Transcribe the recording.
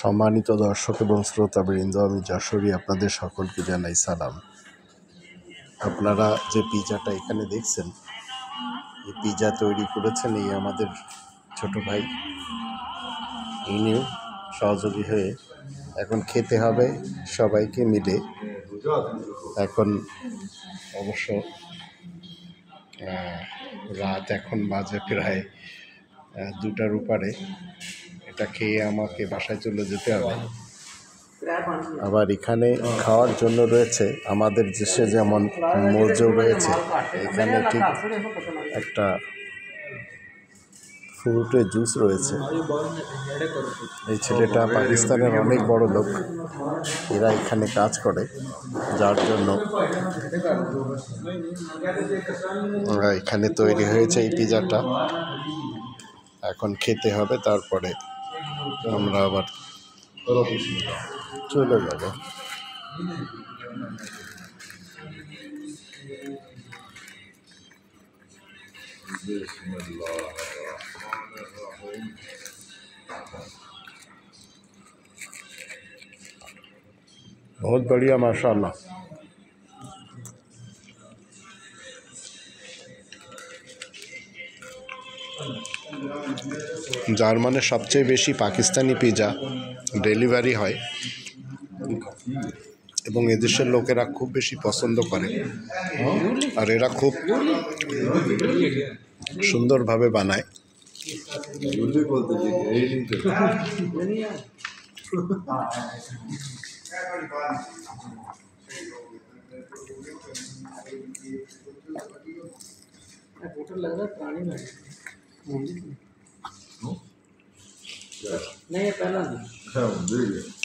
সম্মানিত দর্শক এবং শ্রোতাবৃন্দ, আমি যশোরী আপনাদের সকলকে জানাই সালাম। আপনারা যে পিজাটা এখানে দেখছেন, এই পিজা তৈরি করেছেন এই আমাদের ছোট ভাই। ইনিও সহযোগী হয়ে এখন খেতে হবে সবাইকে মিলে। এখন অবশ্য রাত এখন বাজে প্রায় 2টার উপরে। এটা খেয়ে আমাকে বাসায় চলে যেতে হবে। আবার এখানে খাওয়ার জন্য রয়েছে আমাদের দেশে যেমন মোজো রয়েছে, এখানে ঠিক একটা ফ্রুটের জুস রয়েছে। এই ছেলেটা পাকিস্তানের অনেক বড় লোক, এরা এখানে কাজ করে, যার জন্য এখানে তৈরি হয়েছে এই পিজাটা। এখন খেতে হবে, তারপরে আমরা আবার চলে যাব। बहुत बढ़िया, माशाल्लाह। জার্মানে সবচেয়ে বেশি পাকিস্তানি পিজা ডেলিভারি হয় এবং এদেশের লোকেরা খুব বেশি পছন্দ করে, আর এরা খুব সুন্দরভাবে বানায়। लग रहा है पुरानी नहीं, ये पहला नहीं।